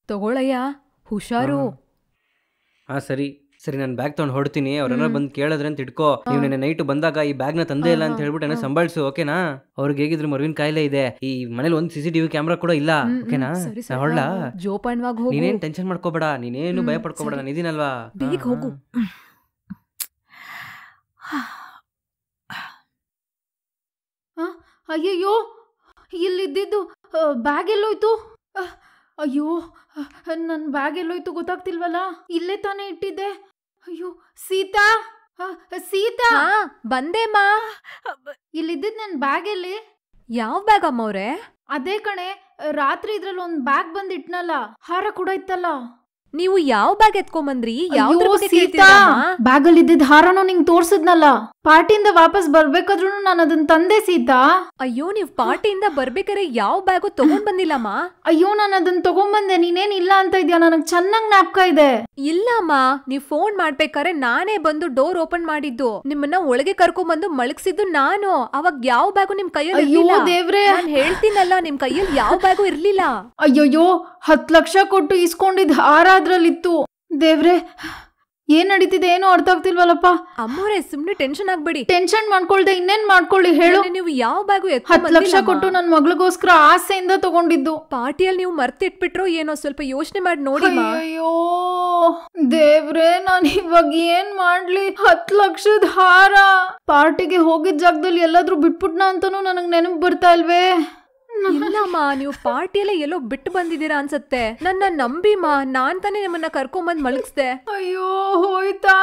ತಗೊಳಯ್ಯ, ಹುಷಾರು. ಸರಿ ಸರಿ, ನಾನು ಬ್ಯಾಗ್ ತಗೊಂಡು ಹೊಡ್ತೀನಿ. ಅವ್ರೆಲ್ಲ ಬಂದು ಕೇಳಿದ್ರೆ ಅಂತ ಇಟ್ಕೋ. ನೀವು ನೆನ್ನೆ ನೈಟ್ ಬಂದಾಗ ಈ ಬ್ಯಾಗ್ನ ತಂದೆ ಇಲ್ಲ ಅಂತ ಹೇಳ್ಬಿಟ್ಟು ಎന്നെ ಸಂಭಾಳಿಸು, ಓಕೆನಾ? ಅವ್ರಿಗೆ ಹೇಗಿದ್ರು ಮರುವಿನ ಕಾಯಿಲೆ ಇದೆ, ಈ ಮನೇಲಿ ಒಂದು CCTV ಕ್ಯಾಮ್ರಾ ಕೂಡ ಇಲ್ಲ, ಓಕೆನಾ? ನಾ ಹೊಡ್ಲಾ? ಜೋಪಾನವಾಗಿ ಹೋಗು. ನೀನೇನು ಟೆನ್ಷನ್ ಮಾಡ್ಕೋಬೇಡ, ನೀನೇನು ಭಯ ಪಡ್ಕೋಬೇಡ, ನಾನು ಇದೀನಲ್ವಾ? ಬೇಗ ಹೋಗು. ಅಯ್ಯಯ್ಯೋ, ಇಲ್ಲಿದ್ದಿದ್ದು ಬ್ಯಾಗ್ ಎಲ್ಲೋಯ್ತು? ಅಯ್ಯೋ, ನನ್ನ ಬ್ಯಾಗ್ ಎಲ್ಲೋಯ್ತು ಗೊತ್ತಾಗ್ತಿಲ್ವಲ್ಲ. ಇಲ್ಲೇ ತಾನೇ ಇಟ್ಟಿದ್ದೆ. ಅಯ್ಯೋ ಸೀತಾ, ಸೀತಾ, ಬಂದೇಮ್ಮ. ಇಲ್ಲಿದ್ದಿದ್ದು ನನ್ನ ಬ್ಯಾಗ್ ಎಲ್ಲಿ? ಯಾವ ಬ್ಯಾಗ್ ಅಮ್ಮವ್ರೆ? ಅದೇ ಕಣೆ, ರಾತ್ರಿ ಇದ್ರಲ್ಲಿ ಒಂದು ಬ್ಯಾಗ್ ಬಂದ್ ಇಟ್ನಲ್ಲ, ಹಾರ ಕೂಡ ಇತ್ತಲ್ಲ. ನೀವು ಯಾವ ಬ್ಯಾಗ್ ಎತ್ಕೊಂಬಂದ್ರಿ? ಬ್ಯಾಗ್ ಅಲ್ಲಿ ಇದ್ದಿದ್ದ ಹಾರನೂ ನಿಂಗೆ ತೋರ್ಸಿದ್ನಲ್ಲ. ಪಾರ್ಟಿಯಿಂದ ವಾಪಸ್ ಬರ್ಬೇಕಾದ್ರೂ ನಾನು ಅದನ್ನ ತಂದೆ ಸೀತಾ. ಅಯ್ಯೋ ನೀವ್ ಪಾರ್ಟಿಯಿಂದ ಬರ್ಬೇಕಾರೆ ಯಾವ ಬ್ಯಾಗು ತಗೊಂಡ್ ಬಂದಿಲ್ಲಮ್ಮ. ಅಯ್ಯೋ ನಾನು ಅದನ್ನ ತಗೊಂಡ್ಬಂದೆ, ನೀನೇನ್ ಇಲ್ಲ ಅಂತ ಇದ್ಯಾ, ನನಗ್ ಚೆನ್ನಾಗ್ ಜ್ಞಾಪಕ ಇದೆ. ಇಲ್ಲಮ್ಮ, ನೀವ್ ಫೋನ್ ಮಾಡ್ಬೇಕಾರೆ ನಾನೇ ಬಂದು ಡೋರ್ ಓಪನ್ ಮಾಡಿದ್ದು, ನಿಮ್ಮನ್ನ ಒಳಗೆ ಕರ್ಕೊಂಡ್ಬಂದು ಮಲಗಿಸಿದ್ದು ನಾನು. ಅವಾಗ ಯಾವ ಬ್ಯಾಗು ನಿಮ್ ಕೈಯಲ್ಲಿ ಅಯ್ಯೋ ಇರ್ಲಿಲ್ಲ. ದೇವ್ರೆ, ನಾನ್ ಹೇಳ್ತೀನಲ್ಲ, ನಿಮ್ ಕೈಯಲ್ಲಿ ಯಾವ ಬ್ಯಾಗು ಇರ್ಲಿಲ್ಲ. ಅಯ್ಯೋಯ್ಯೋ 10 ಲಕ್ಷ ಕೊಟ್ಟು ಇಸ್ಕೊಂಡಿದ್ ಹಾರ ಅದ್ರಲ್ಲಿತ್ತು. ದೇವ್ರೆ, ಏನ್ ನಡೀತಿದೆ ಏನೋ ಅರ್ಥ ಆಗ್ತಿಲ್ವಲ್ಲಪ್ಪ. ಅಮ್ಮೋರೆ ಸುಮ್ನೆ ಟೆನ್ಷನ್ ಆಗ್ಬೇಡಿ. ಟೆನ್ಷನ್ ಮಾಡ್ಕೊಳ್ದೆ ಇನ್ನೇನ್ ಮಾಡ್ಕೊಳ್ಳಿ ಹೇಳು. ನೀವು ಯಾವ ಬ್ಯಾಗು 10 ಲಕ್ಷ ಕೊಟ್ಟು ನನ್ ಮಗಳಿಗೋಸ್ಕರ ಆಸೆಯಿಂದ ತಗೊಂಡಿದ್ದು. ಪಾರ್ಟಿಯಲ್ಲಿ ನೀವು ಮರ್ತಿಟ್ಬಿಟ್ರೋ ಏನೋ, ಸ್ವಲ್ಪ ಯೋಚನೆ ಮಾಡಿ ನೋಡಿ. ಅಯ್ಯೋ ದೇವ್ರೆ, ನಾನ್ ಇವಾಗ ಏನ್ ಮಾಡ್ಲಿ? 10 ಲಕ್ಷದ ಹಾರ ಪಾರ್ಟಿಗೆ ಹೋಗಿದ್ ಜಾಗದಲ್ಲಿ ಎಲ್ಲಾದ್ರೂ ಬಿಟ್ಬಿಟ್ನಾ ಅಂತಾನೂ ನನಗ್ ನೆನಪು ಬರ್ತಾ ಇಲ್ವೇ. ಇಲ್ಲಮ್ಮ, ನೀವು ಪಾರ್ಟಿಯಲ್ಲೇ ಎಲ್ಲೋ ಬಿಟ್ಟು ಬಂದಿದ್ದೀರಾ ಅನ್ಸತ್ತೆ. ನನ್ನ ನಂಬಿಮ್ಮ, ನಾನ್ ತಾನೇ ನಿಮ್ಮನ್ನ ಕರ್ಕೊಂಬಂದ್ ಮಲಗಿಸ್ದೆ. ಅಯ್ಯೋ ಹೋಯ್ತಾ.